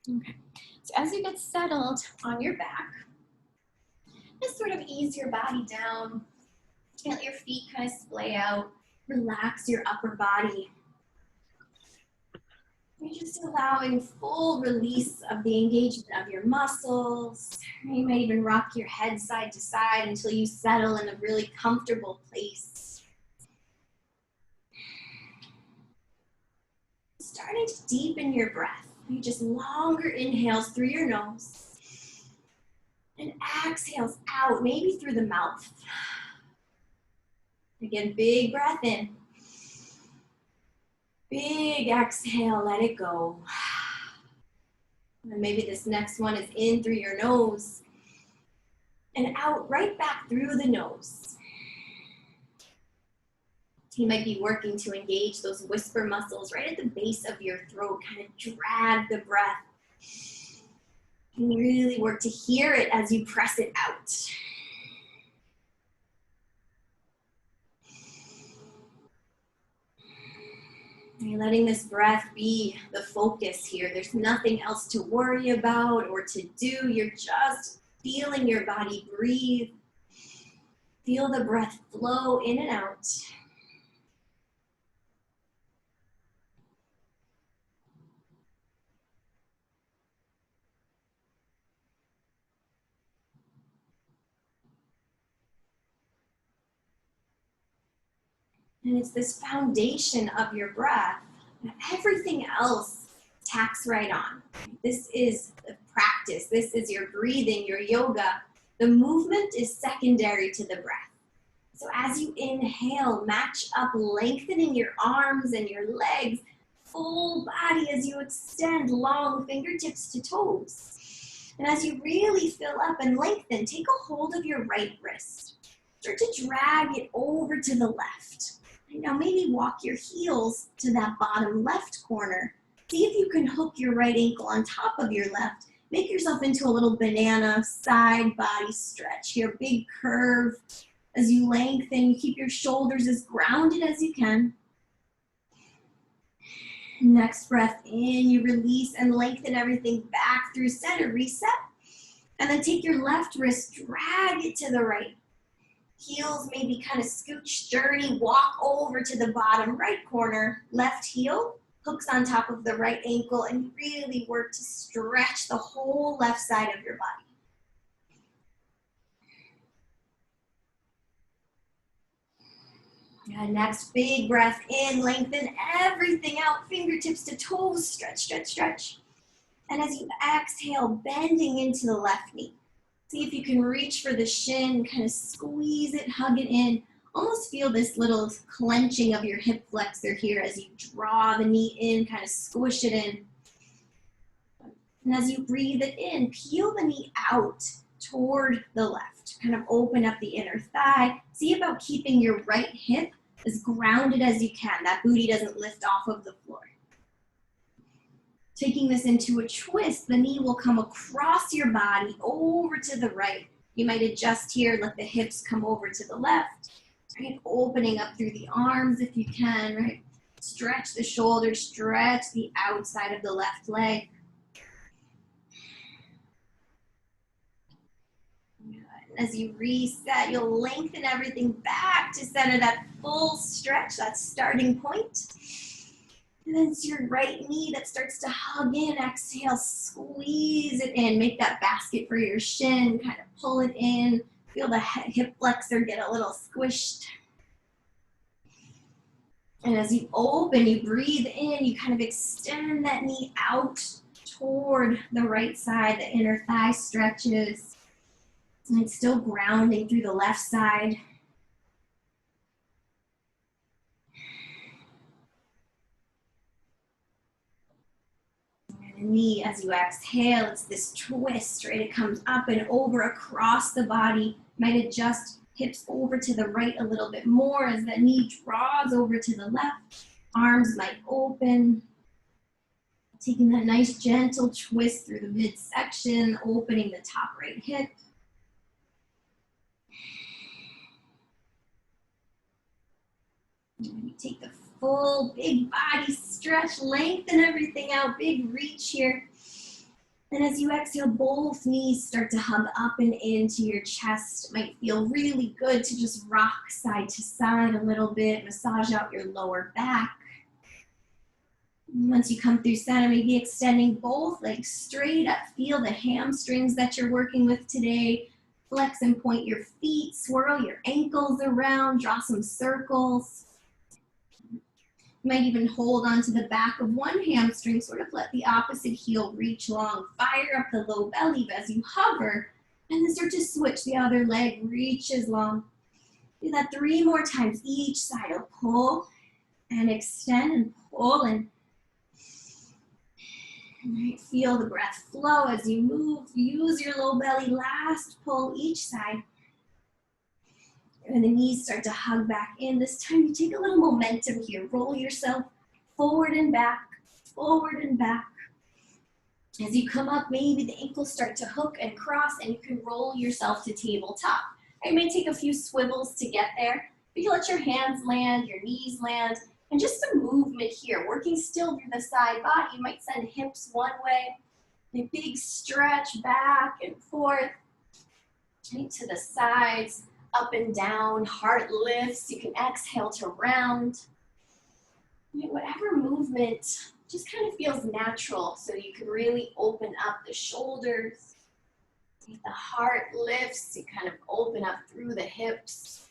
Okay, so as you get settled on your back, just sort of ease your body down, let your feet kind of splay out, relax your upper body. You're just allowing full release of the engagement of your muscles. You might even rock your head side to side until you settle in a really comfortable place. Starting to deepen your breath. You just longer inhales through your nose and exhales out, maybe through the mouth. Again, big breath in. Big exhale, let it go. And maybe this next one is in through your nose and out right back through the nose. You might be working to engage those whisper muscles right at the base of your throat, kind of drag the breath. And really work to hear it as you press it out. You're letting this breath be the focus here. There's nothing else to worry about or to do. You're just feeling your body breathe. Feel the breath flow in and out. And it's this foundation of your breath that everything else tacks right on. This is the practice. This is your breathing, your yoga. The movement is secondary to the breath. So as you inhale, match up, lengthening your arms and your legs, full body as you extend, long fingertips to toes. And as you really fill up and lengthen, take a hold of your right wrist. Start to drag it over to the left. And now maybe walk your heels to that bottom left corner. See if you can hook your right ankle on top of your left. Make yourself into a little banana side body stretch here, big curve. As you lengthen, you keep your shoulders as grounded as you can. Next breath in, you release and lengthen everything back through center, reset. And then take your left wrist, drag it to the right. Heels maybe kind of scooch, journey, walk over to the bottom right corner. Left heel hooks on top of the right ankle, and you really work to stretch the whole left side of your body. And next, big breath in, lengthen everything out, fingertips to toes, stretch, stretch, stretch. And as you exhale, bending into the left knee. See if you can reach for the shin, kind of squeeze it, hug it in. Almost feel this little clenching of your hip flexor here as you draw the knee in, kind of squish it in. And as you breathe it in, peel the knee out toward the left. Kind of open up the inner thigh. See about keeping your right hip as grounded as you can. That booty doesn't lift off of the floor. Taking this into a twist, the knee will come across your body over to the right. You might adjust here, let the hips come over to the left. Right? Opening up through the arms if you can, right? Stretch the shoulders, stretch the outside of the left leg. As you reset, you'll lengthen everything back to center, that full stretch, that starting point. And then it's your right knee that starts to hug in. Exhale, squeeze it in. Make that basket for your shin. Kind of pull it in. Feel the hip flexor get a little squished. And as you open, you breathe in. You kind of extend that knee out toward the right side. The inner thigh stretches. And it's still grounding through the left side. And the knee, as you exhale, it's this twist, right? It comes up and over across the body. Might adjust hips over to the right a little bit more as the knee draws over to the left. Arms might open. Taking that nice gentle twist through the midsection, opening the top right hip. And you take the full big body stretch, lengthen everything out, big reach here. And as you exhale, both knees start to hug up and into your chest. It might feel really good to just rock side to side a little bit, massage out your lower back. Once you come through center, maybe extending both legs straight up. Feel the hamstrings that you're working with today. Flex and point your feet, swirl your ankles around, draw some circles. You might even hold onto the back of one hamstring, sort of let the opposite heel reach long. Fire up the low belly as you hover, and then start to switch. The other leg reaches long. Do that 3 more times. Each side will pull and extend and pull and right, feel the breath flow as you move. Use your low belly. Last pull each side. And the knees start to hug back in. This time you take a little momentum here. Roll yourself forward and back, forward and back. As you come up, maybe the ankles start to hook and cross, and you can roll yourself to tabletop. It may take a few swivels to get there, but you let your hands land, your knees land, and just some movement here. Working still through the side body. You might send hips one way, a big stretch back and forth, right to the sides. Up and down, heart lifts. You can exhale to round. Whatever movement just kind of feels natural, so you can really open up the shoulders. The heart lifts, you kind of open up through the hips.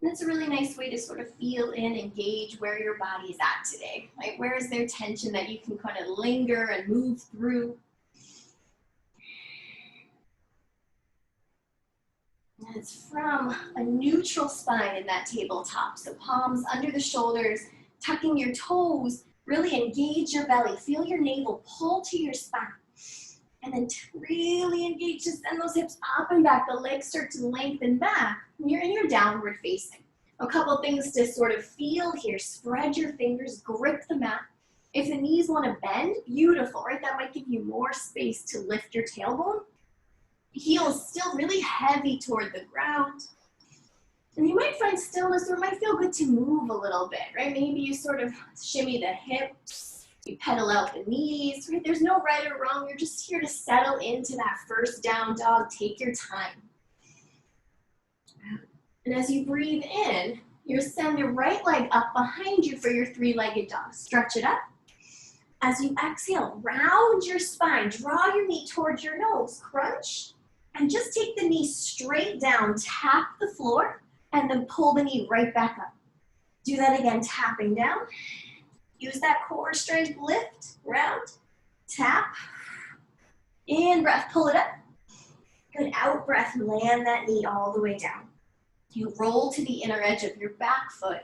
And it's a really nice way to sort of feel in and gauge where your body's at today. Like, where is there tension that you can kind of linger and move through? And it's from a neutral spine in that tabletop. So palms under the shoulders, tucking your toes, really engage your belly. Feel your navel pull to your spine. And then really engage to send those hips up and back. The legs start to lengthen back. And you're in your downward facing. A couple things to sort of feel here. Spread your fingers, grip the mat. If the knees want to bend, beautiful, right? That might give you more space to lift your tailbone. Heels still really heavy toward the ground. And you might find stillness, or it might feel good to move a little bit, right? Maybe you sort of shimmy the hips, you pedal out the knees, right? There's no right or wrong. You're just here to settle into that first down dog. Take your time. And as you breathe in, you send your right leg up behind you for your 3-legged dog. Stretch it up. As you exhale, round your spine. Draw your knee towards your nose. Crunch. And just take the knee straight down, tap the floor, and then pull the knee right back up. Do that again, tapping down. Use that core strength, lift, round, tap. In breath, pull it up. Good, out breath, land that knee all the way down. You roll to the inner edge of your back foot.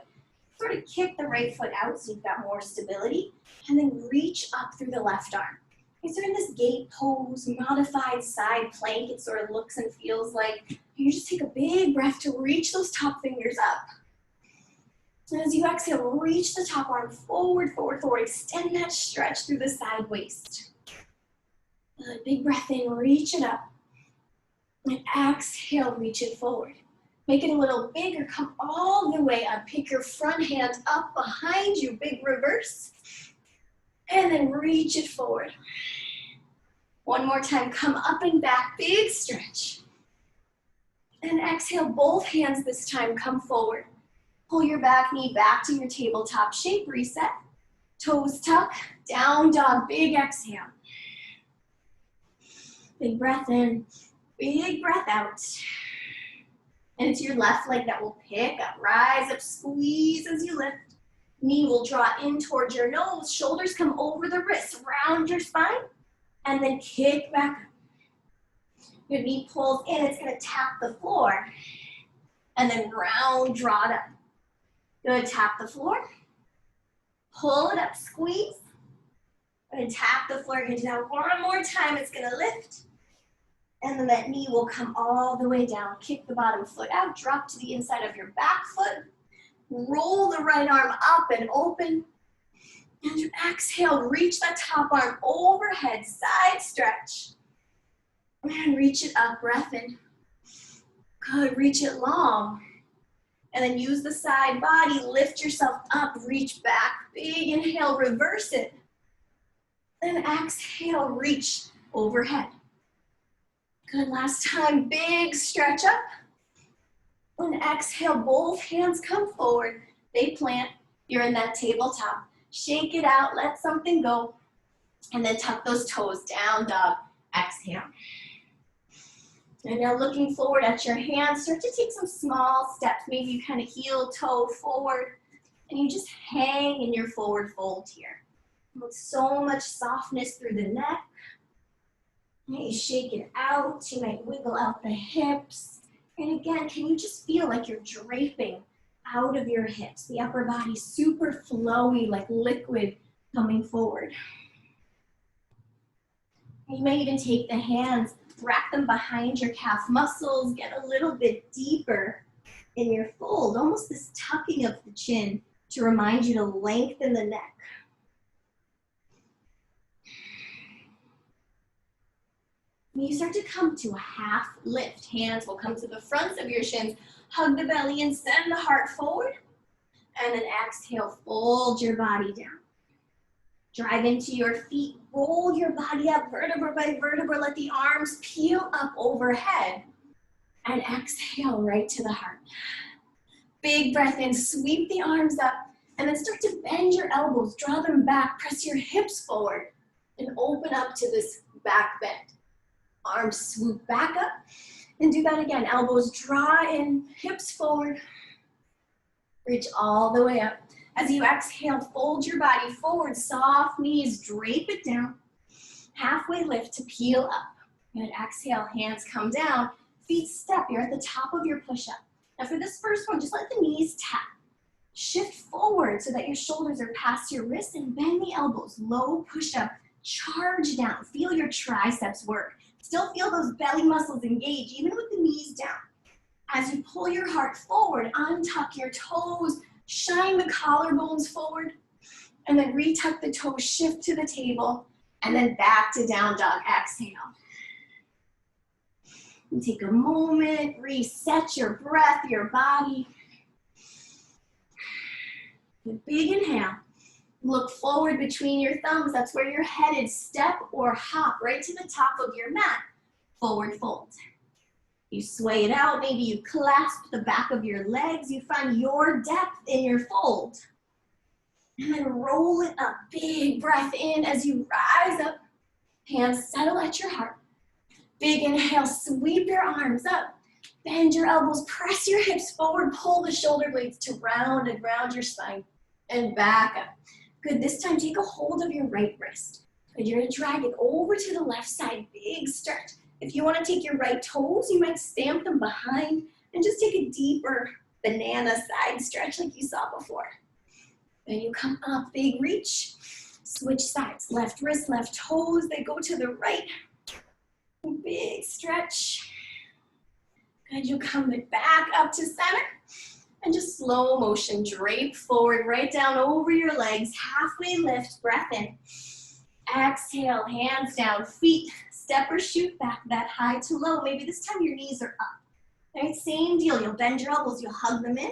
Sort of kick the right foot out so you've got more stability. And then reach up through the left arm. So in this gate pose, modified side plank, it sort of looks and feels like you just take a big breath to reach those top fingers up. And as you exhale, reach the top arm forward, forward, forward. Extend that stretch through the side waist. Good, big breath in, reach it up. And exhale, reach it forward. Make it a little bigger, come all the way up. Pick your front hand up behind you, big reverse. And then reach it forward. One more time, come up and back, big stretch. And exhale, both hands this time, come forward. Pull your back knee back to your tabletop shape, reset. Toes tuck, down dog, big exhale. Big breath in, big breath out. And it's your left leg that will pick up, rise up, squeeze as you lift. Knee will draw in towards your nose, shoulders come over the wrists, round your spine, and then kick back up. Your knee pulls in, it's gonna tap the floor, and then round, draw it up. Good, tap the floor, pull it up, squeeze, and tap the floor. You're gonna do that one more time, it's gonna lift, and then that knee will come all the way down. Kick the bottom foot out, drop to the inside of your back foot, roll the right arm up and open. And you exhale, reach that top arm overhead, side stretch. And reach it up, breath in. Good, reach it long. And then use the side body, lift yourself up, reach back. Big inhale, reverse it. Then exhale, reach overhead. Good, last time, big stretch up. And exhale, both hands come forward. They plant, you're in that tabletop. Shake it out, let something go. And then tuck those toes, down dog, exhale. And now looking forward at your hands, start to take some small steps. Maybe you kind of heel toe forward. And you just hang in your forward fold here. With so much softness through the neck. You shake it out, you might wiggle out the hips. And again, can you just feel like you're draping out of your hips? The upper body super flowy, like liquid coming forward. You may even take the hands, wrap them behind your calf muscles, get a little bit deeper in your fold, almost this tucking of the chin to remind you to lengthen the neck. When you start to come to a half lift, hands will come to the fronts of your shins, hug the belly and send the heart forward. And then exhale, fold your body down. Drive into your feet, roll your body up vertebra by vertebra, let the arms peel up overhead. And exhale right to the heart. Big breath in, sweep the arms up, and then start to bend your elbows, draw them back, press your hips forward, and open up to this back bend. Arms swoop back up, and do that again. Elbows draw in, hips forward. Reach all the way up. As you exhale, fold your body forward, soft knees, drape it down. Halfway lift to peel up. Good, exhale, hands come down, feet step. You're at the top of your push-up. Now for this first one, just let the knees tap. Shift forward so that your shoulders are past your wrists and bend the elbows. Low push-up, charge down. Feel your triceps work. Still feel those belly muscles engage, even with the knees down. As you pull your heart forward, untuck your toes, shine the collarbones forward, and then retuck the toes, shift to the table, and then back to down dog, exhale. And take a moment, reset your breath, your body. A big inhale. Look forward between your thumbs. That's where you're headed. Step or hop right to the top of your mat. Forward fold. You sway it out. Maybe you clasp the back of your legs. You find your depth in your fold. And then roll it up. Big breath in as you rise up. Hands settle at your heart. Big inhale. Sweep your arms up. Bend your elbows. Press your hips forward. Pull the shoulder blades to round and round your spine. And back up. Good, this time take a hold of your right wrist. Good, you're gonna drag it over to the left side, big stretch. If you wanna take your right toes, you might stamp them behind and just take a deeper banana side stretch like you saw before. Then you come up, big reach, switch sides. Left wrist, left toes, they go to the right. Big stretch. Good, you come back up to center. And just slow motion, drape forward, right down over your legs, halfway lift, breath in. Exhale, hands down, feet, step or shoot back, that high to low. Maybe this time your knees are up. Right, same deal, you'll bend your elbows, you'll hug them in,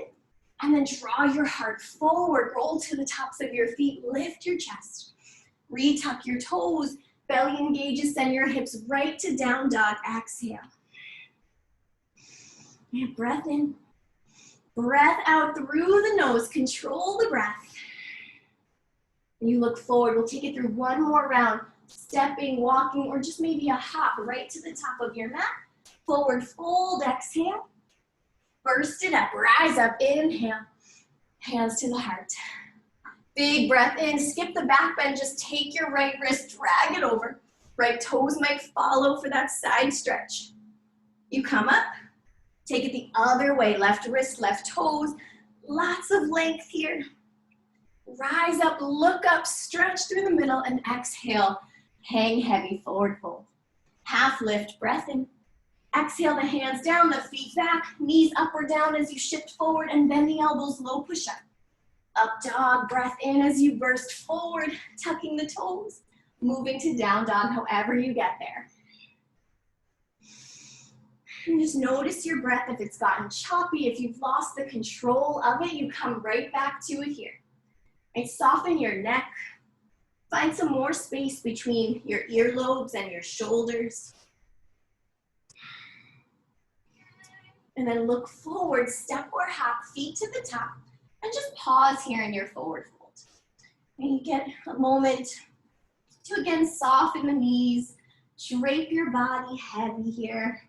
and then draw your heart forward, roll to the tops of your feet, lift your chest. Retuck your toes, belly engages, send your hips right to down dog, exhale. And breath in. Breath out through the nose, control the breath. And you look forward, we'll take it through one more round, stepping, walking, or just maybe a hop right to the top of your mat. Forward fold, exhale. Burst it up, rise up, inhale. Hands to the heart. Big breath in, skip the back bend, just take your right wrist, drag it over. Right toes might follow for that side stretch. You come up. Take it the other way, left wrist, left toes. Lots of length here. Rise up, look up, stretch through the middle, and exhale. Hang heavy, forward fold. Half lift, breath in. Exhale, the hands down, the feet back, knees up or down as you shift forward, and bend the elbows, low push up. Up dog, breath in as you burst forward, tucking the toes. Moving to down dog, however you get there. And just notice your breath. If it's gotten choppy, if you've lost the control of it, you come right back to it here. Right? Soften your neck, Find some more space between your earlobes and your shoulders. And then look forward, step or hop, feet to the top, and just pause here in your forward fold. And you get a moment to again soften the knees, drape your body heavy here.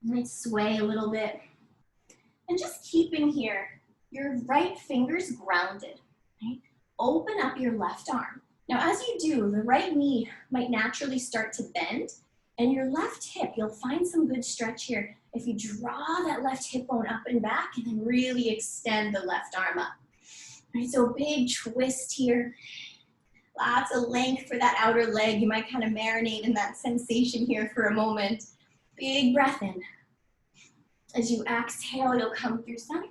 You might sway a little bit. And just keeping here, your right fingers grounded, right? Open up your left arm. Now as you do, the right knee might naturally start to bend, and your left hip, you'll find some good stretch here if you draw that left hip bone up and back and then really extend the left arm up. Right, so big twist here. Lots of length for that outer leg. You might kind of marinate in that sensation here for a moment. Big breath in. As you exhale, you'll come through center.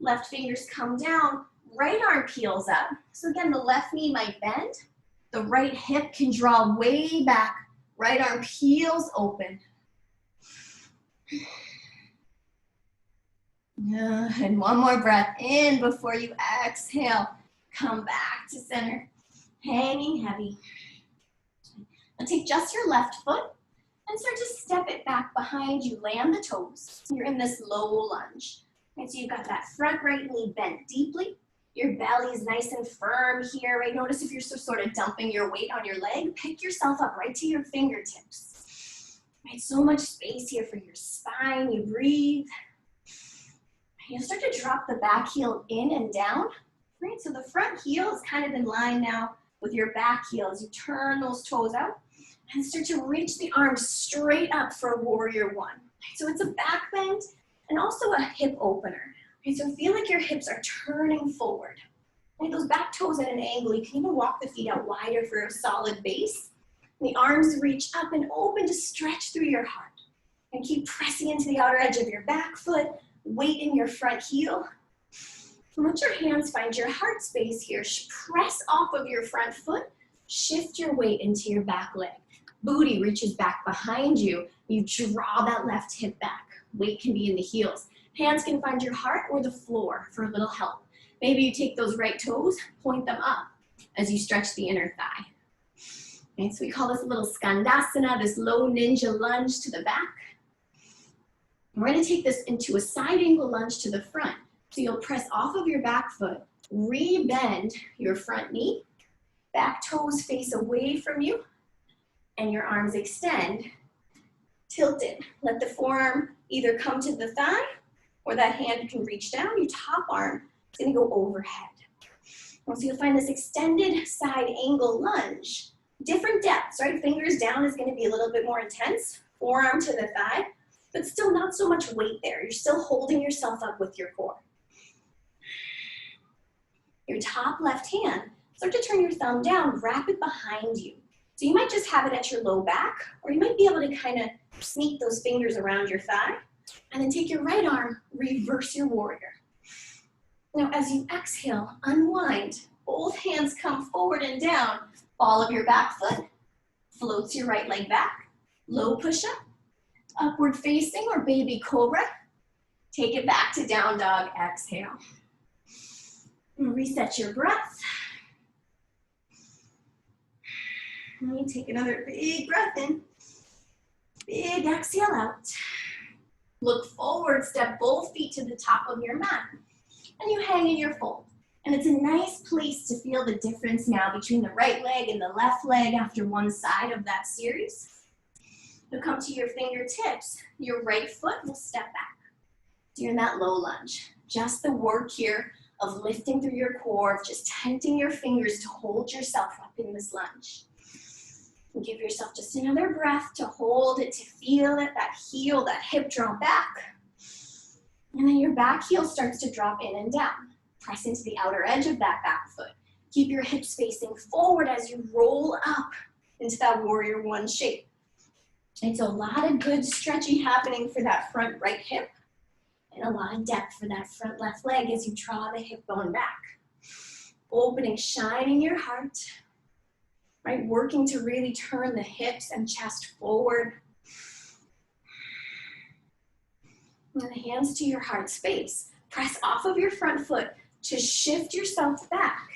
Left fingers come down, right arm peels up. So again, the left knee might bend. The right hip can draw way back. Right arm peels open. And one more breath in before you exhale. Come back to center, hanging heavy. Now take just your left foot and start to step it back behind you. Land the toes. You're in this low lunge. Right, so you've got that front right knee bent deeply. Your belly is nice and firm here, right? Notice if you're sort of dumping your weight on your leg, pick yourself up right to your fingertips. Right, so much space here for your spine. You breathe. You'll start to drop the back heel in and down. Right, so the front heel is kind of in line now with your back heel as you turn those toes out and start to reach the arms straight up for warrior one. Right, so it's a back bend and also a hip opener. Right, so feel like your hips are turning forward. Right, those back toes at an angle, you can even walk the feet out wider for a solid base. And the arms reach up and open to stretch through your heart. And keep pressing into the outer edge of your back foot, weight in your front heel. And let your hands find your heart space here. Press off of your front foot, shift your weight into your back leg. Booty reaches back behind you. You draw that left hip back. Weight can be in the heels. Hands can find your heart or the floor for a little help. Maybe you take those right toes, point them up as you stretch the inner thigh. Okay, so we call this a little skandasana, this low ninja lunge to the back. We're going to take this into a side angle lunge to the front. So you'll press off of your back foot, re-bend your front knee, back toes face away from you, and your arms extend, tilt it. Let the forearm either come to the thigh or that hand can reach down. Your top arm is going to go overhead. So you'll find this extended side angle lunge. Different depths, right? Fingers down is going to be a little bit more intense. Forearm to the thigh, but still not so much weight there. You're still holding yourself up with your core. Your top left hand, start to turn your thumb down, wrap it behind you. So you might just have it at your low back, or you might be able to kind of sneak those fingers around your thigh, and then take your right arm, reverse your warrior. Now as you exhale, unwind, both hands come forward and down, ball of your back foot, floats your right leg back, low push-up, upward facing or baby cobra. Take it back to down dog, exhale. And reset your breath. And you take another big breath in. Big exhale out. Look forward, step both feet to the top of your mat. And you hang in your fold. And it's a nice place to feel the difference now between the right leg and the left leg after one side of that series. You'll come to your fingertips. Your right foot will step back. So you're in that low lunge. Just the work here of lifting through your core, of just tenting your fingers to hold yourself up in this lunge. And give yourself just another breath to hold it, to feel it, that heel, that hip drop back. And then your back heel starts to drop in and down. Press into the outer edge of that back foot. Keep your hips facing forward as you roll up into that warrior one shape. And so a lot of good stretching happening for that front right hip, and a lot of depth for that front left leg as you draw the hip bone back. Opening, shining your heart, right? Working to really turn the hips and chest forward. And the hands to your heart space. Press off of your front foot to shift yourself back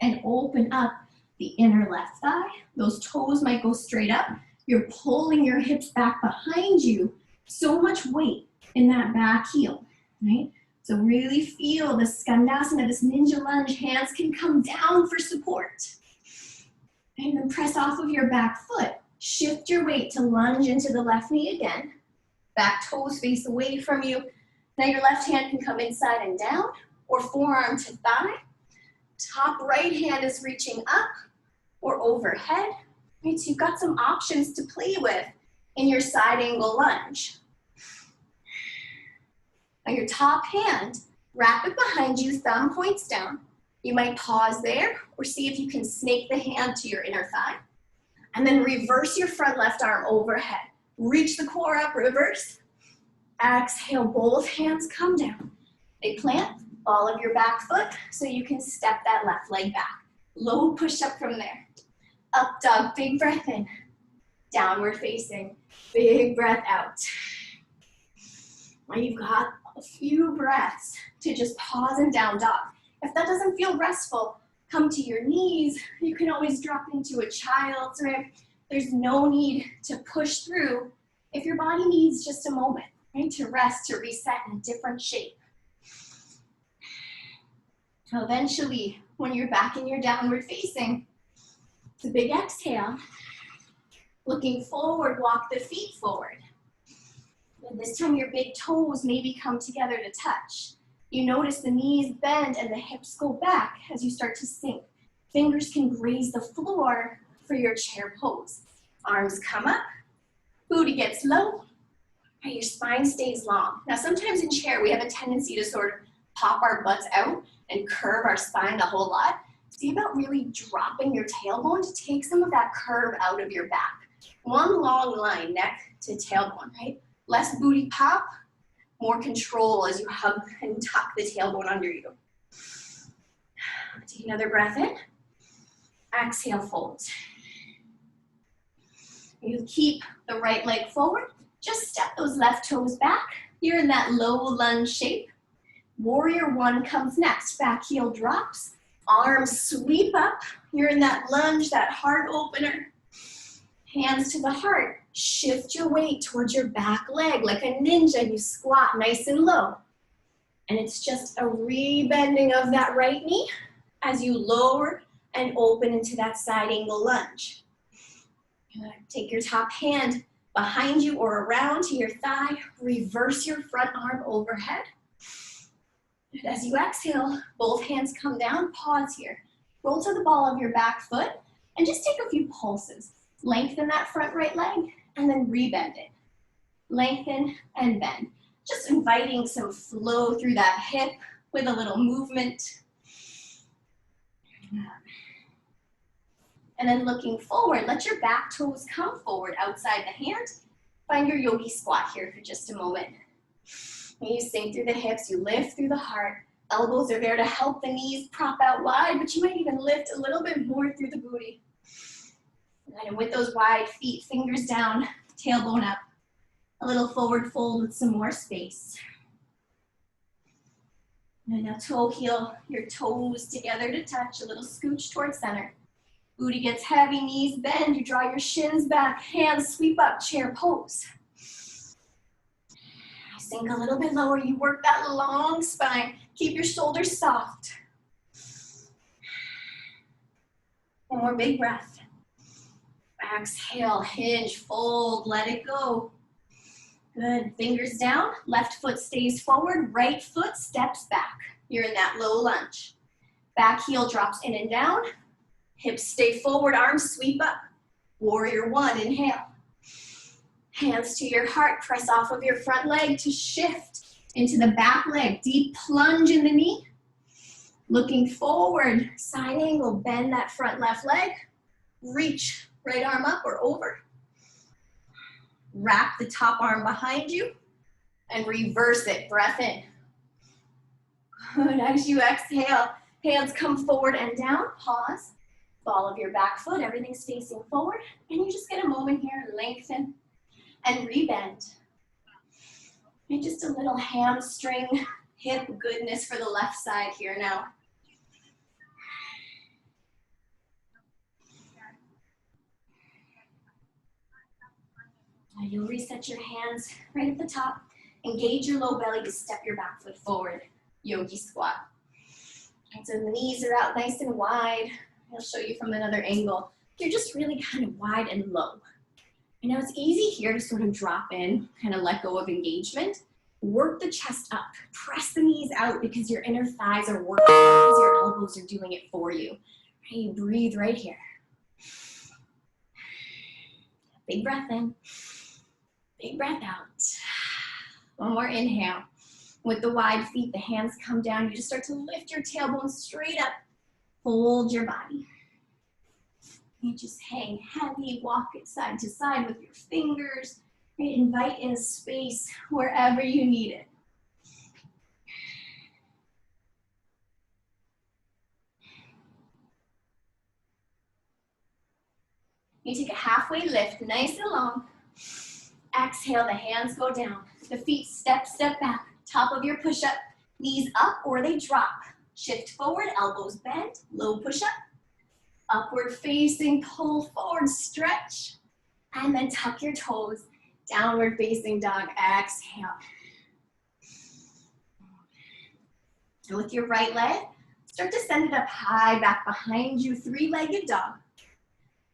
and open up the inner left thigh. Those toes might go straight up. You're pulling your hips back behind you. So much weight in that back heel, right? So really feel the skandasana, this ninja lunge. Hands can come down for support. And then press off of your back foot. Shift your weight to lunge into the left knee again. Back toes face away from you. Now your left hand can come inside and down, or forearm to thigh. Top right hand is reaching up or overhead. Right, so you've got some options to play with in your side angle lunge. Now your top hand, wrap it behind you, thumb points down. You might pause there or see if you can snake the hand to your inner thigh. And then reverse your front left arm overhead. Reach the core up, reverse. Exhale, both hands come down. They plant, ball of your back foot so you can step that left leg back. Low push up from there. Up dog, big breath in. Downward facing, big breath out. Now you've got a few breaths to just pause and down dog. If that doesn't feel restful, come to your knees. You can always drop into a child's, right? There's no need to push through if your body needs just a moment, right? To rest, to reset in a different shape. Eventually, when you're back in your downward facing, it's a big exhale. Looking forward, walk the feet forward. And this time your big toes maybe come together to touch. You notice the knees bend and the hips go back as you start to sink. Fingers can graze the floor for your chair pose. Arms come up, booty gets low, and your spine stays long. Now sometimes in chair we have a tendency to sort of pop our butts out and curve our spine a whole lot. See about really dropping your tailbone to take some of that curve out of your back. One long line, neck to tailbone, right? Less booty pop, more control as you hug and tuck the tailbone under you. Take another breath in. Exhale, fold. You keep the right leg forward. Just step those left toes back. You're in that low lunge shape. Warrior one comes next. Back heel drops. Arms sweep up. You're in that lunge, that heart opener. Hands to the heart. Shift your weight towards your back leg like a ninja. You squat nice and low. And it's just a rebending of that right knee as you lower and open into that side angle lunge. Take your top hand behind you or around to your thigh. Reverse your front arm overhead. And as you exhale, both hands come down. Pause here. Roll to the ball of your back foot and just take a few pulses. Lengthen that front right leg and then rebend it. Lengthen and bend. Just inviting some flow through that hip with a little movement. And then looking forward, let your back toes come forward outside the hand. Find your yogi squat here for just a moment. You sink through the hips, you lift through the heart. Elbows are there to help the knees prop out wide, but you might even lift a little bit more through the booty. And with those wide feet, fingers down, tailbone up. A little forward fold with some more space. And now toe heel, your toes together to touch, a little scooch towards center. Booty gets heavy, knees bend, you draw your shins back, hands sweep up, chair pose. Sink a little bit lower, you work that long spine. Keep your shoulders soft. One more big breath. Exhale, hinge, fold, let it go. Good, fingers down, left foot stays forward, right foot steps back. You're in that low lunge. Back heel drops in and down. Hips stay forward, arms sweep up. Warrior one, inhale. Hands to your heart, press off of your front leg to shift into the back leg. Deep plunge in the knee. Looking forward, side angle, bend that front left leg. Reach, right arm up or over. Wrap the top arm behind you and reverse it, breath in. Good, as you exhale, hands come forward and down, pause. Ball of your back foot, everything's facing forward, and you just get a moment here, lengthen and rebend. And just a little hamstring, hip goodness for the left side here now. You'll reset your hands right at the top. Engage your low belly to step your back foot forward. Yogi Squat. And so the knees are out nice and wide. I'll show you from another angle. You're just really kind of wide and low. You know, it's easy here to sort of drop in, kind of let go of engagement. Work the chest up. Press the knees out because your inner thighs are working because your elbows are doing it for you. Okay, you breathe right here. Big breath in. Big breath out. One more inhale. With the wide feet, the hands come down. You just start to lift your tailbone straight up. Hold your body. You just hang heavy, walk it side to side with your fingers. Right? Invite in space wherever you need it. You take a halfway lift, nice and long. Exhale, the hands go down. The feet step back. Top of your push-up, knees up or they drop. Shift forward, elbows bent, low push-up. Upward facing, pull forward, stretch. And then tuck your toes. Downward facing dog, exhale. And with your right leg, start to send it up high, back behind you, three-legged dog.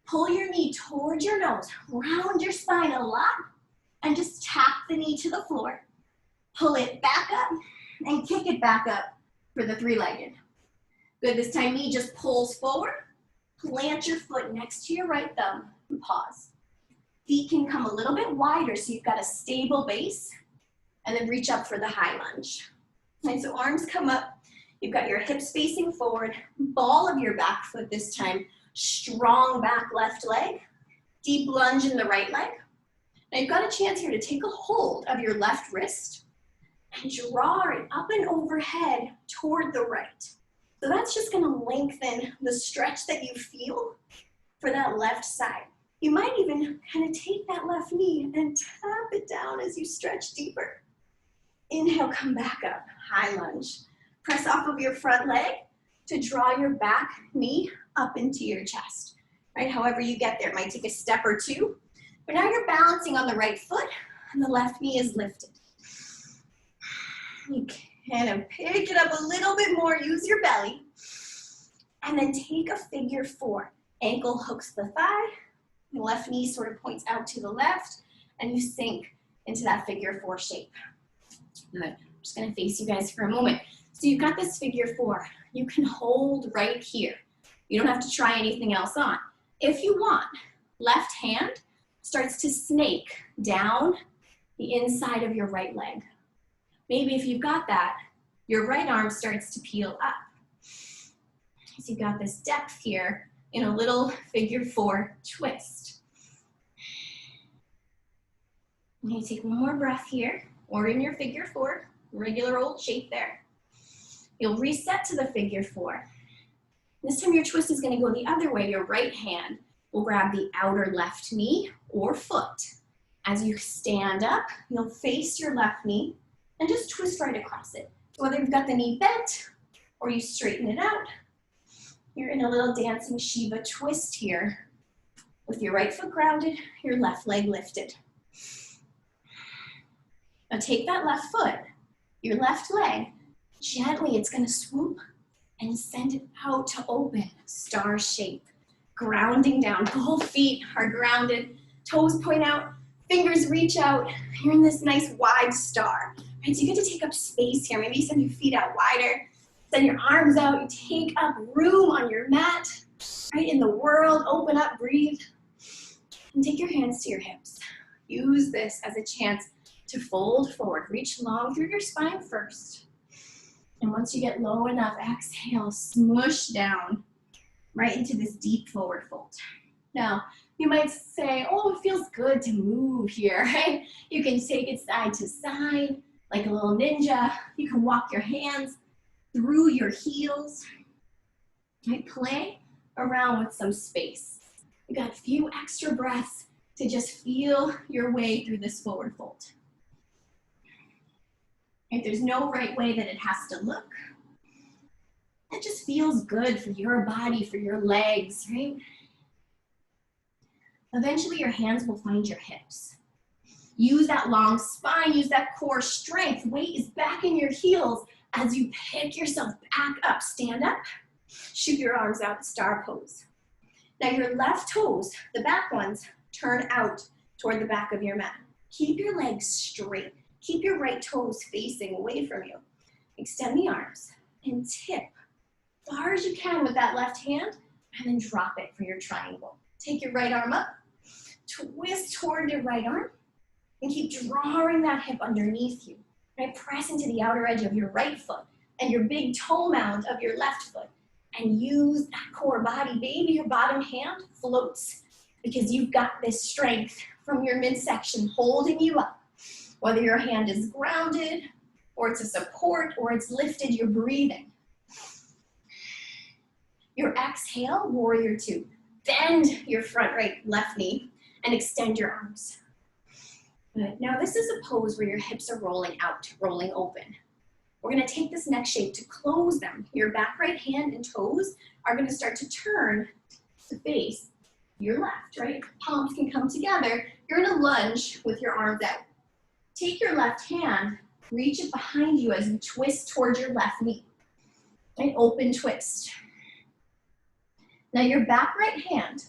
Pull your knee towards your nose, round your spine a lot, and just tap the knee to the floor. Pull it back up and kick it back up for the three-legged. Good, this time knee just pulls forward. Plant your foot next to your right thumb and pause. Feet can come a little bit wider so you've got a stable base, and then reach up for the high lunge. And so arms come up, you've got your hips facing forward, ball of your back foot this time, strong back left leg, deep lunge in the right leg. Now you've got a chance here to take a hold of your left wrist and draw it up and overhead toward the right. So that's just gonna lengthen the stretch that you feel for that left side. You might even kind of take that left knee and tap it down as you stretch deeper. Inhale, come back up, high lunge. Press off of your front leg to draw your back knee up into your chest, right? However you get there, it might take a step or two, but now you're balancing on the right foot and the left knee is lifted. You kind of pick it up a little bit more, use your belly, and then take a figure four. Ankle hooks the thigh, the left knee sort of points out to the left, and you sink into that figure four shape. Good. I'm just gonna face you guys for a moment. So you've got this figure four. You can hold right here. You don't have to try anything else on. If you want, left hand starts to snake down the inside of your right leg. Maybe if you've got that, your right arm starts to peel up. So you've got this depth here in a little figure four twist. And you take one more breath here, or in your figure four, regular old shape there. You'll reset to the figure four. This time your twist is gonna go the other way. Your right hand will grab the outer left knee or foot. As you stand up, you'll face your left knee and just twist right across it. So whether you've got the knee bent or you straighten it out, you're in a little dancing Shiva twist here with your right foot grounded, your left leg lifted. Now take that left foot, your left leg, gently it's gonna swoop and send it out to open, star shape. Grounding down, both feet are grounded, toes point out, fingers reach out. You're in this nice wide star. Right, so you get to take up space here. Maybe you send your feet out wider, send your arms out, you take up room on your mat, right, in the world, open up, breathe, and take your hands to your hips. Use this as a chance to fold forward, reach long through your spine first. And once you get low enough, exhale, smush down right into this deep forward fold. Now, you might say, oh, it feels good to move here, right? You can take it side to side like a little ninja. You can walk your hands through your heels. Right? Play around with some space. You got a few extra breaths to just feel your way through this forward fold. Right? There's no right way that it has to look. It just feels good for your body, for your legs, right? Eventually your hands will find your hips. Use that long spine, use that core strength. Weight is back in your heels as you pick yourself back up. Stand up, shoot your arms out, star pose. Now your left toes, the back ones, turn out toward the back of your mat. Keep your legs straight. Keep your right toes facing away from you. Extend the arms and tip far as you can with that left hand, and then drop it for your triangle. Take your right arm up, twist toward your right arm, and keep drawing that hip underneath you. Right? Press into the outer edge of your right foot and your big toe mound of your left foot, and use that core body. Maybe your bottom hand floats because you've got this strength from your midsection holding you up. Whether your hand is grounded, or it's a support, or it's lifted, you're breathing. Your exhale, warrior two. Bend your front right, left knee and extend your arms. Good. Now this is a pose where your hips are rolling out, rolling open. We're gonna take this neck shape to close them. Your back right hand and toes are gonna start to turn to face your left, right? Palms can come together. You're in a lunge with your arms out. Take your left hand, reach it behind you as you twist towards your left knee. An open twist. Now your back right hand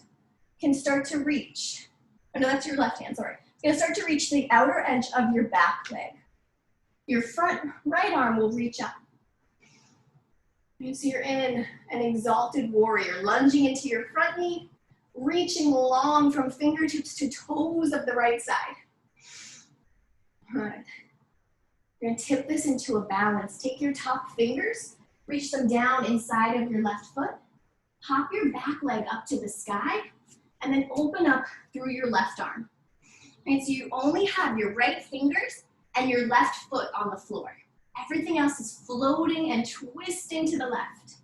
can start to reach, oh no, that's your left hand, sorry. It's gonna start to reach the outer edge of your back leg. Your front right arm will reach up. So you're in an exalted warrior, lunging into your front knee, reaching long from fingertips to toes of the right side. All right. You're gonna tip this into a balance. Take your top fingers, reach them down inside of your left foot, hop your back leg up to the sky, and then open up through your left arm. And so you only have your right fingers and your left foot on the floor. Everything else is floating and twisting to the left.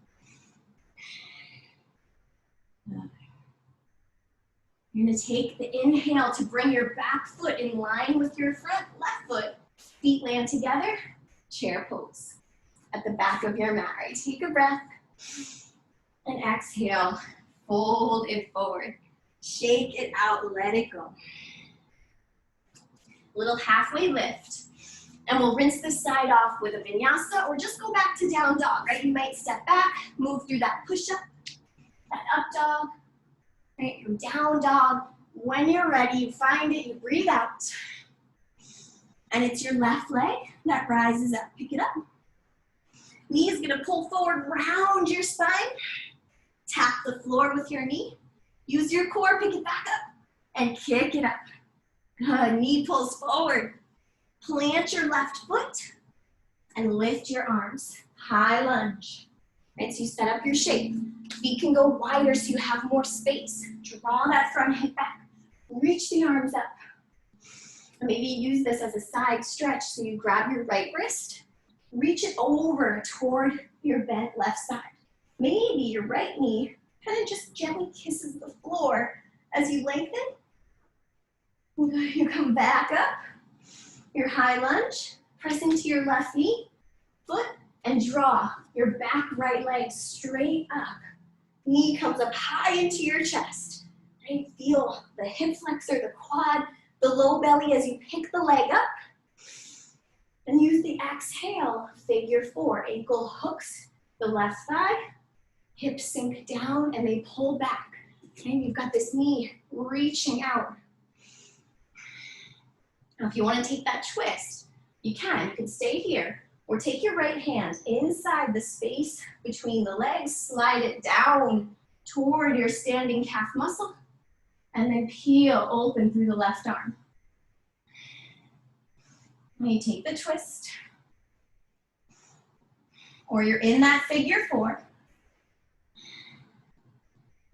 You're gonna take the inhale to bring your back foot in line with your front left foot. Feet land together, chair pose at the back of your mat, right? Take a breath and exhale, fold it forward. Shake it out, let it go. Little halfway lift. And we'll rinse this side off with a vinyasa, or just go back to down dog, right? You might step back, move through that push-up, that up dog, right? Your down dog. When you're ready, you find it, you breathe out. And it's your left leg that rises up. Pick it up. Knee is gonna pull forward, round your spine. Tap the floor with your knee. Use your core, pick it back up, and kick it up. Good, knee pulls forward. Plant your left foot and lift your arms. High lunge. Right, so you set up your shape. Feet can go wider so you have more space. Draw that front hip back. Reach the arms up. Maybe use this as a side stretch. So you grab your right wrist, reach it over toward your bent left side. Maybe your right knee kind of just gently kisses the floor as you lengthen. You come back up. Your high lunge, press into your left knee, foot, and draw your back right leg straight up. Knee comes up high into your chest. Right? Feel the hip flexor, the quad, the low belly as you pick the leg up. And use the exhale, figure four. Ankle hooks the left thigh, hips sink down, and they pull back. And you've got this knee reaching out. Now, if you want to take that twist, you can. You can stay here, or take your right hand inside the space between the legs, slide it down toward your standing calf muscle, and then peel open through the left arm. And you take the twist, or you're in that figure four.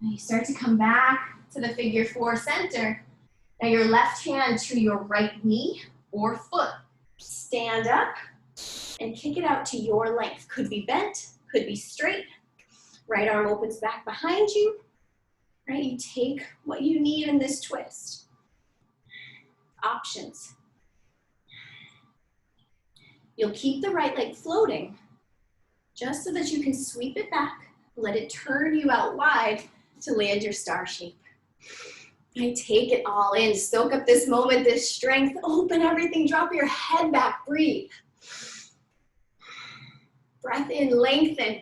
And you start to come back to the figure four center. Now your left hand to your right knee or foot. Stand up and kick it out to your length. Could be bent, could be straight. Right arm opens back behind you. Right, you take what you need in this twist. Options. You'll keep the right leg floating just so that you can sweep it back, let it turn you out wide to land your star shape. And take it all in. Soak up this moment, this strength. Open everything. Drop your head back. Breathe. Breath in, lengthen.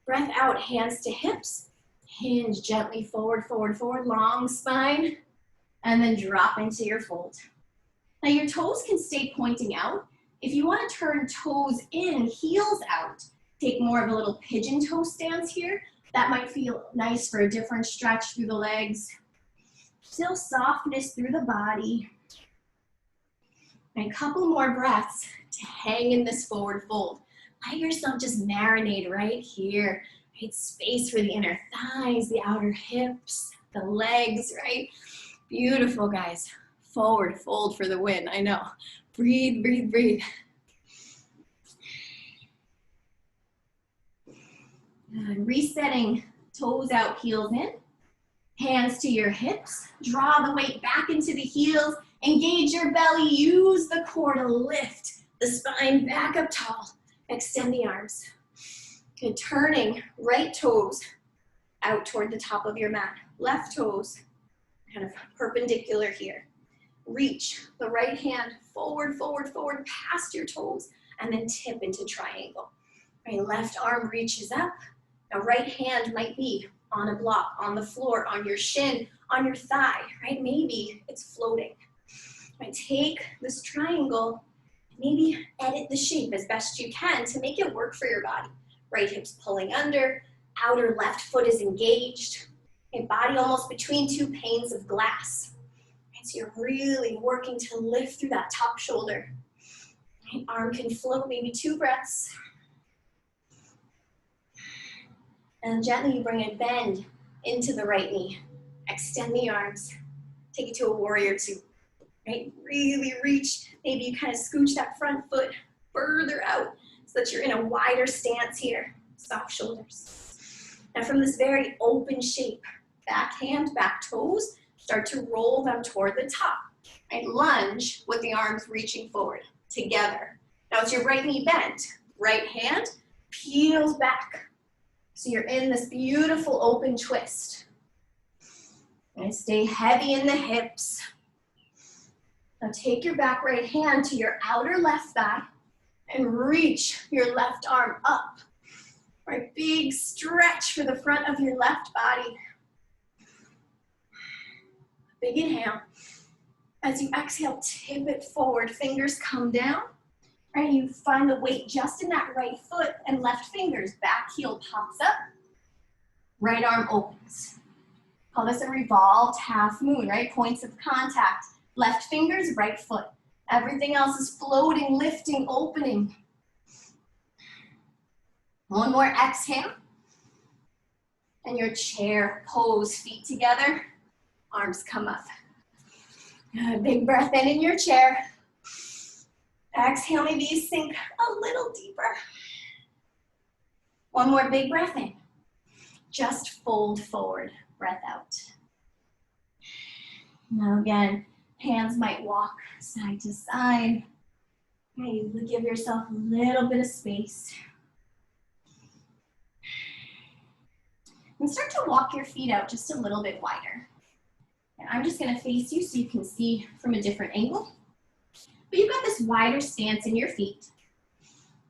Breath out, hands to hips. Hinge gently forward, forward, forward. Long spine. And then drop into your fold. Now your toes can stay pointing out. If you want to turn toes in, heels out, take more of a little pigeon toe stance here. That might feel nice for a different stretch through the legs. Still softness through the body. And a couple more breaths to hang in this forward fold. Let yourself just marinate right here. Right? Space for the inner thighs, the outer hips, the legs, right? Beautiful, guys. Forward fold for the win, I know. Breathe, breathe, breathe. And resetting, toes out, heels in. Hands to your hips. Draw the weight back into the heels. Engage your belly. Use the core to lift the spine back up tall. Extend the arms. And turning right toes out toward the top of your mat. Left toes kind of perpendicular here. Reach the right hand forward, forward, forward past your toes and then tip into triangle. Right, left arm reaches up. Now right hand might be on a block, on the floor, on your shin, on your thigh, right? Maybe it's floating. Right, take this triangle, maybe edit the shape as best you can to make it work for your body. Right hip's pulling under, outer left foot is engaged, okay, body almost between two panes of glass. Right, so you're really working to lift through that top shoulder. Right, arm can float, maybe 2 breaths. And gently bring it, bend into the right knee. Extend the arms. Take it to a warrior 2. Right? Really reach. Maybe you kind of scooch that front foot further out so that you're in a wider stance here. Soft shoulders. Now from this very open shape, back hand, back toes, start to roll them toward the top. Right? Lunge with the arms reaching forward together. Now it's your right knee bent. Right hand peels back. So you're in this beautiful open twist. And stay heavy in the hips. Now take your back right hand to your outer left thigh and reach your left arm up. Right, big stretch for the front of your left body. Big inhale. As you exhale, tip it forward, fingers come down. Right, you find the weight just in that right foot and left fingers. Back heel pops up. Right arm opens. Call this a revolved half moon, right? Points of contact. Left fingers, right foot. Everything else is floating, lifting, opening. One more exhale. And your chair pose, feet together, arms come up. Big breath in your chair. Exhale, maybe you sink a little deeper. One more big breath in. Just fold forward, breath out. Now again, hands might walk side to side. You give yourself a little bit of space. And start to walk your feet out just a little bit wider. And I'm just gonna face you so you can see from a different angle. But you've got this wider stance in your feet.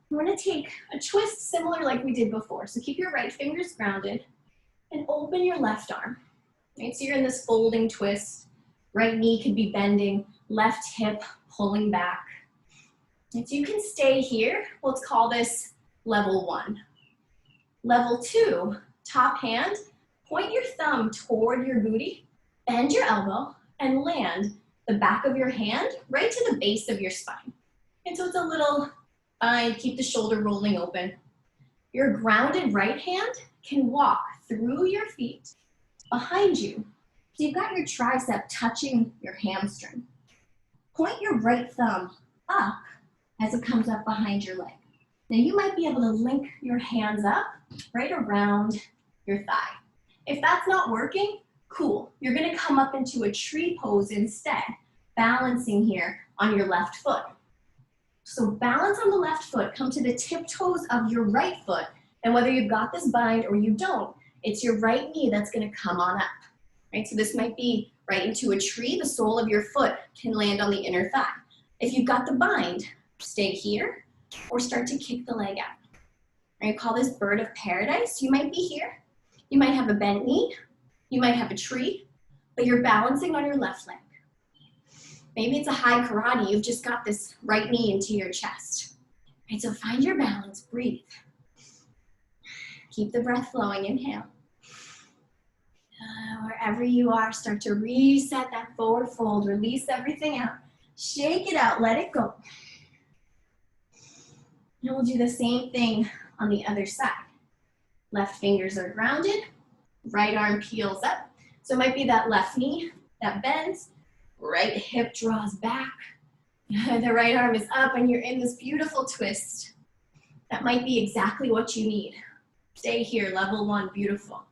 We're gonna take a twist similar like we did before. So keep your right fingers grounded and open your left arm. Right, so you're in this folding twist. Right knee could be bending, left hip pulling back. And so you can stay here. Let's call this level 1. Level 2, top hand, point your thumb toward your booty, bend your elbow, and land the back of your hand right to the base of your spine. And so it's a little fine, keep the shoulder rolling open. Your grounded right hand can walk through your feet behind you. So you've got your tricep touching your hamstring. Point your right thumb up as it comes up behind your leg. Now you might be able to link your hands up right around your thigh. If that's not working, cool. You're gonna come up into a tree pose instead, balancing here on your left foot. So balance on the left foot, come to the tiptoes of your right foot, and whether you've got this bind or you don't, it's your right knee that's gonna come on up. right? So this might be right into a tree. The sole of your foot can land on the inner thigh. If you've got the bind, stay here or start to kick the leg out. I call this bird of paradise. You might be here. You might have a bent knee. You might have a tree, but you're balancing on your left leg. Maybe it's a high karate. You've just got this right knee into your chest. Right, so find your balance, breathe. Keep the breath flowing, inhale. Wherever you are, start to reset that forward fold, release everything out. Shake it out, let it go. And we'll do the same thing on the other side. Left fingers are grounded, right arm peels up. So it might be that left knee that bends, right hip draws back. The right arm is up and you're in this beautiful twist. That might be exactly what you need. Stay here, level 1, beautiful.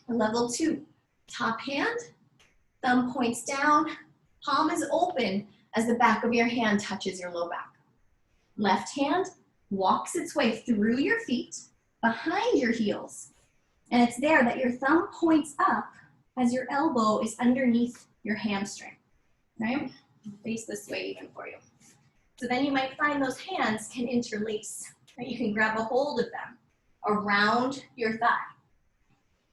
Level 2, top hand, thumb points down, palm is open as the back of your hand touches your low back. Left hand walks its way through your feet, behind your heels. And it's there that your thumb points up as your elbow is underneath your hamstring, right? Face this way even for you. So then you might find those hands can interlace, right? You can grab a hold of them around your thigh.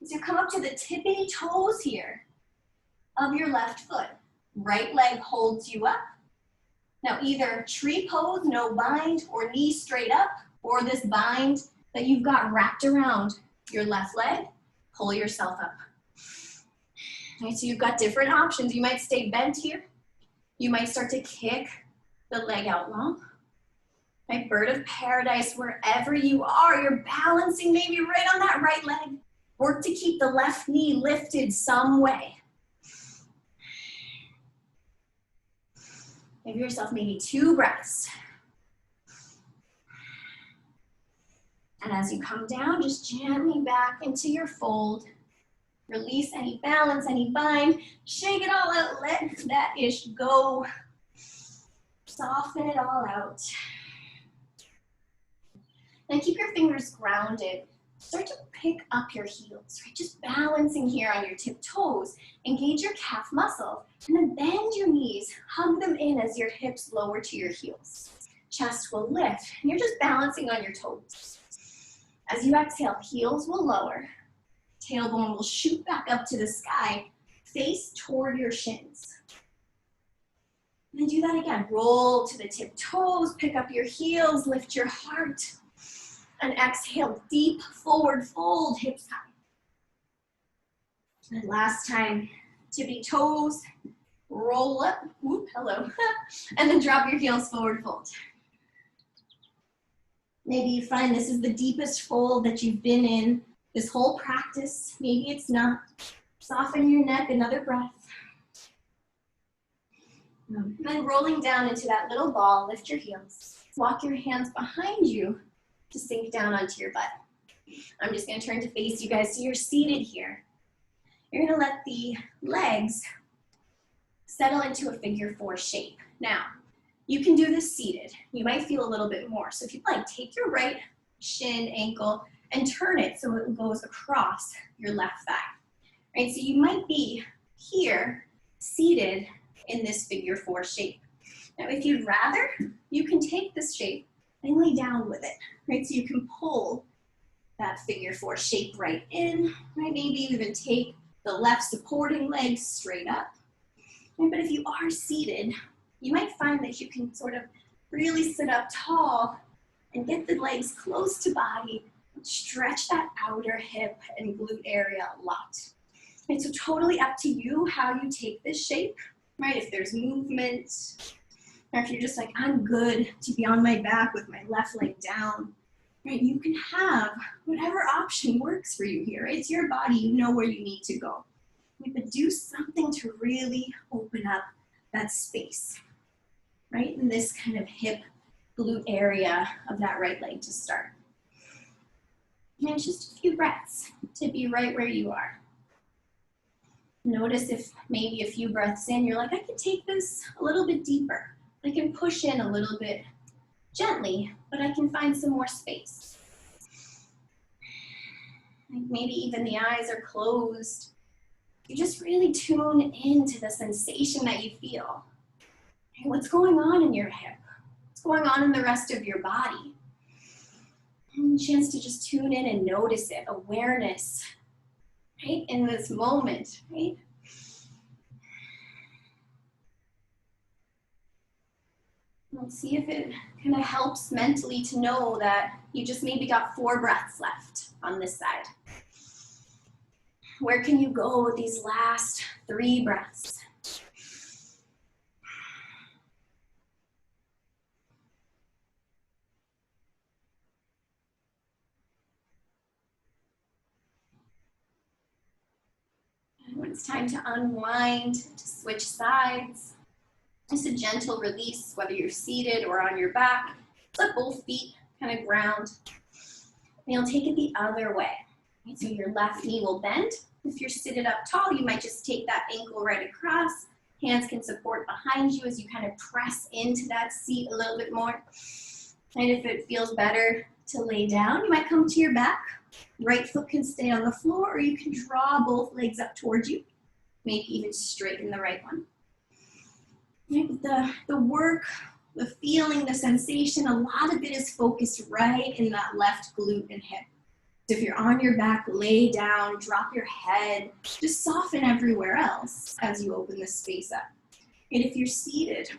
So you come up to the tippy toes here of your left foot. Right leg holds you up. Now either tree pose, no bind, or knee straight up, or this bind that you've got wrapped around your left leg, pull yourself up. Right, so you've got different options. You might stay bent here. You might start to kick the leg out long. Right, bird of paradise, wherever you are, you're balancing maybe right on that right leg. Work to keep the left knee lifted some way. Give yourself maybe 2 breaths. And as you come down, just gently back into your fold. Release any balance, any bind. Shake it all out, let that ish go. Soften it all out. And keep your fingers grounded. Start to pick up your heels, right? Just balancing here on your tip toes. Engage your calf muscle, and then bend your knees. Hug them in as your hips lower to your heels. Chest will lift, and you're just balancing on your toes. As you exhale, heels will lower. Tailbone will shoot back up to the sky, face toward your shins. And then do that again. Roll to the tip toes, pick up your heels, lift your heart. And exhale, deep forward fold, hips high. And last time, tippy toes, roll up, whoop, hello. And then drop your heels, forward fold. Maybe you find this is the deepest fold that you've been in this whole practice. Maybe it's not. Soften your neck, another breath. And then rolling down into that little ball, lift your heels. Walk your hands behind you to sink down onto your butt. I'm just gonna turn to face you guys so you're seated here. You're gonna let the legs settle into a figure 4 shape. Now, you can do this seated. You might feel a little bit more. So if you'd like, take your right shin, ankle, and turn it so it goes across your left thigh. Right, so you might be here, seated in this figure 4 shape. Now, if you'd rather, you can take this shape and lay down with it, right? So you can pull that figure 4 shape right in, right? Maybe even take the left supporting leg straight up. Right? But if you are seated, you might find that you can sort of really sit up tall and get the legs close to body, stretch that outer hip and glute area a lot. Right? So totally up to you how you take this shape, right? If there's movement, or if you're just like, I'm good to be on my back with my left leg down, right? You can have whatever option works for you here. It's your body, you know where you need to go. Right? But do something to really open up that space, right? In this kind of hip glute area of that right leg to start. And it's just a few breaths to be right where you are. Notice if maybe a few breaths in, you're like, I can take this a little bit deeper. I can push in a little bit gently, but I can find some more space. Maybe even the eyes are closed. you just really tune into the sensation that you feel. Okay, what's going on in your hip? What's going on in the rest of your body? And a chance to just tune in and notice it, awareness, right, in this moment, right? Let's see if it kind of helps mentally to know that you just maybe got 4 breaths left on this side. Where can you go with these last 3 breaths? And when it's time to unwind, to switch sides, just a gentle release, whether you're seated or on your back. Let both feet kind of ground. And you'll take it the other way. Right? So your left knee will bend. If you're seated up tall, you might just take that ankle right across. Hands can support behind you as you kind of press into that seat a little bit more. And if it feels better to lay down, you might come to your back. Right foot can stay on the floor, or you can draw both legs up towards you. Maybe even straighten the right one. The work, the feeling, the sensation, a lot of it is focused right in that left glute and hip. So if you're on your back, lay down, drop your head, just soften everywhere else as you open this space up. And if you're seated,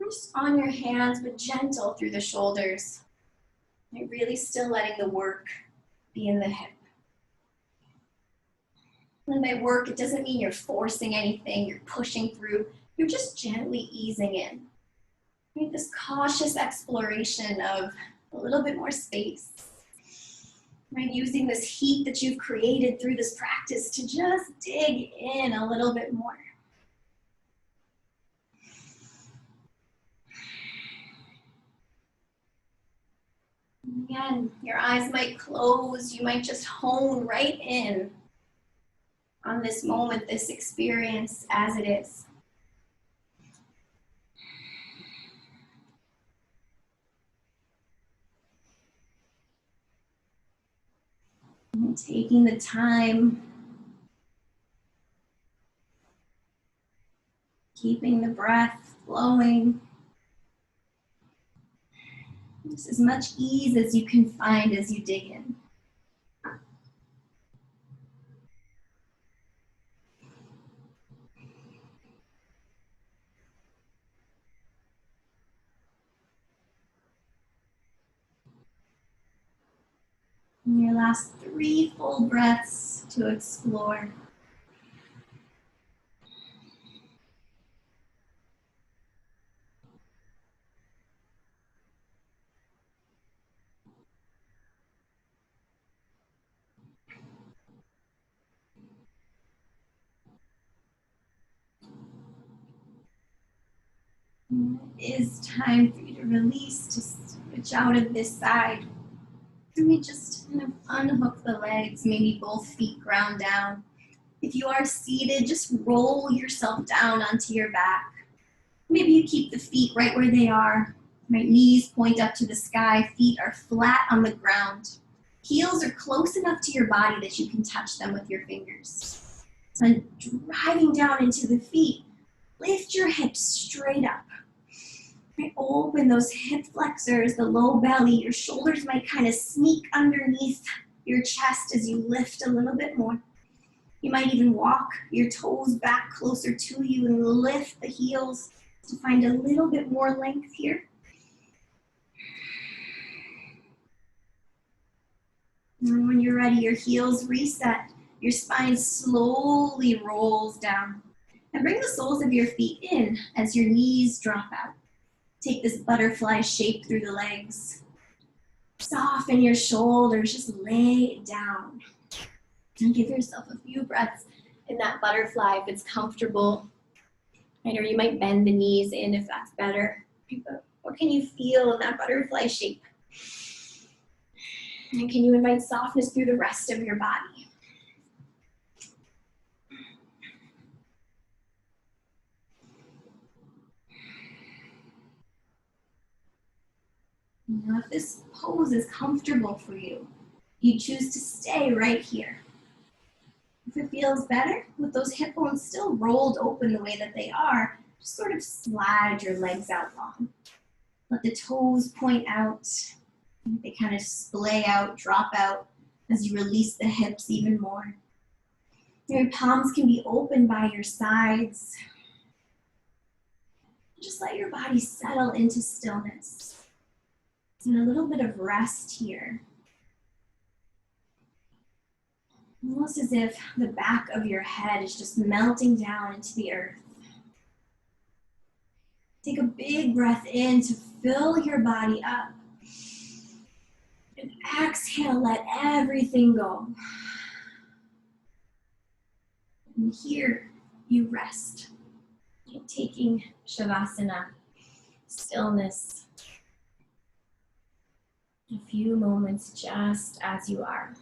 just on your hands, but gentle through the shoulders. You're really still letting the work be in the hip. When by work, it doesn't mean you're forcing anything, you're pushing through. You're just gently easing in. Right? This cautious exploration of a little bit more space. Right? Using this heat that you've created through this practice to just dig in a little bit more. Again, your eyes might close. You might just hone right in on this moment, this experience as it is. And taking the time, keeping the breath flowing. Just as much ease as you can find as you dig in. And your last 3 full breaths to explore. And it is time for you to release, to switch out of this side. Let me just kind of unhook the legs, maybe both feet ground down. If you are seated, just roll yourself down onto your back. Maybe you keep the feet right where they are. Right, knees point up to the sky, feet are flat on the ground. Heels are close enough to your body that you can touch them with your fingers. And driving down into the feet, lift your hips straight up. Right, open those hip flexors, the low belly. Your shoulders might kind of sneak underneath your chest as you lift a little bit more. You might even walk your toes back closer to you and lift the heels to find a little bit more length here. And when you're ready, your heels reset. Your spine slowly rolls down. And bring the soles of your feet in as your knees drop out. Take this butterfly shape through the legs. Soften your shoulders, just lay down. And give yourself a few breaths in that butterfly if it's comfortable. Right? Or you might bend the knees in if that's better. But what can you feel in that butterfly shape? And can you invite softness through the rest of your body? Now, if this pose is comfortable for you, you choose to stay right here. If it feels better, with those hip bones still rolled open the way that they are, just sort of slide your legs out long. Let the toes point out. They kind of splay out, drop out as you release the hips even more. Your palms can be open by your sides. Just let your body settle into stillness. And a little bit of rest here. Almost as if the back of your head is just melting down into the earth. Take a big breath in to fill your body up. And exhale, let everything go. And here you rest. Taking Shavasana, stillness. A few moments just as you are.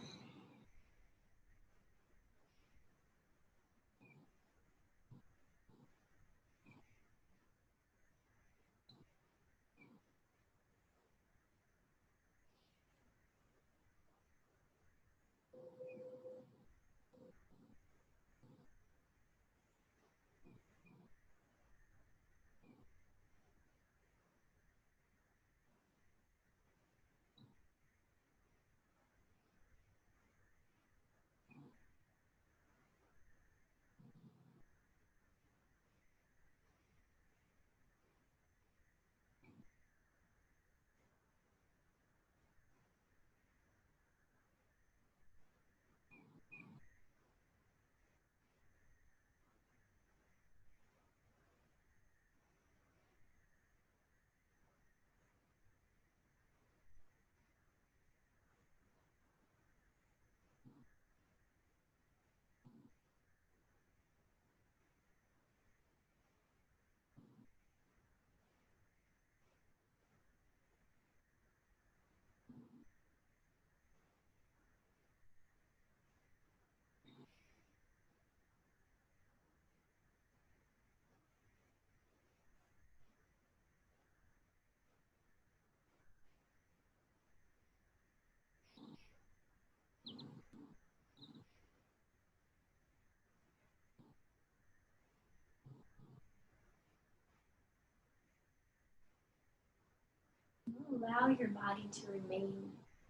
Allow your body to remain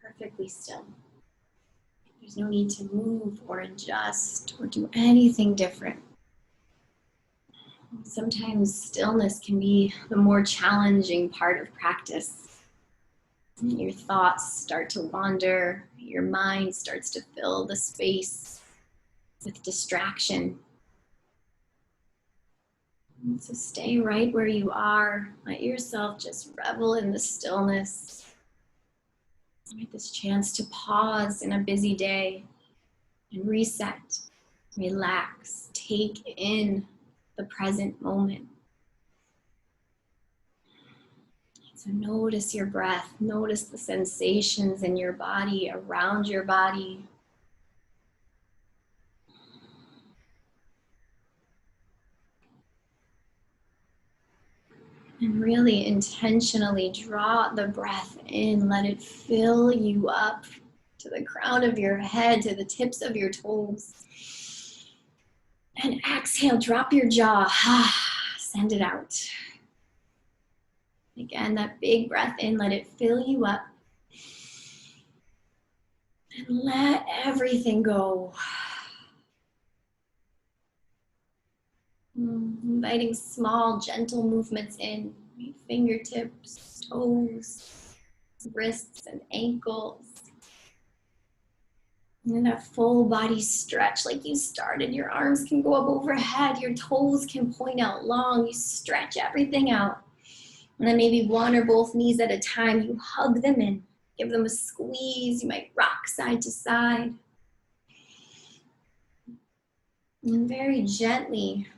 perfectly still. There's no need to move or adjust or do anything different. Sometimes stillness can be the more challenging part of practice. Your thoughts start to wander, your mind starts to fill the space with distraction. So stay right where you are. Let yourself just revel in the stillness. With this chance to pause in a busy day and reset, relax, take in the present moment. So notice your breath, notice the sensations in your body, around your body. And really intentionally draw the breath in, let it fill you up to the crown of your head, to the tips of your toes. And exhale, drop your jaw, send it out. Again, that big breath in, let it fill you up. And let everything go. Inviting small, gentle movements in, fingertips, toes, wrists, and ankles. And that full body stretch like you started. Your arms can go up overhead, your toes can point out long. You stretch everything out. And then maybe one or both knees at a time, you hug them in. Give them a squeeze. You might rock side to side. And very gently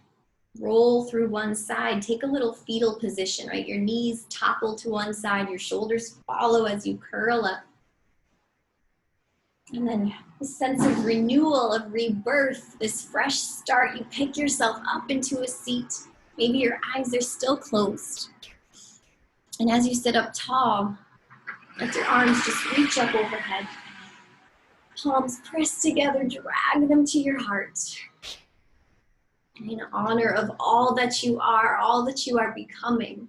roll through one side. Take a little fetal position, right? Your knees topple to one side. Your shoulders follow as you curl up. And then a sense of renewal, of rebirth, this fresh start. You pick yourself up into a seat. Maybe your eyes are still closed. And as you sit up tall, let your arms just reach up overhead. palms pressed together, drag them to your heart. In honor of all that you are becoming.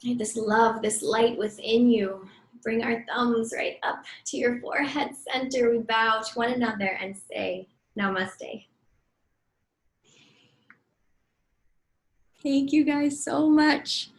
This love, this light within you. Bring our thumbs right up to your forehead center. We bow to one another and say, Namaste. Thank you guys so much.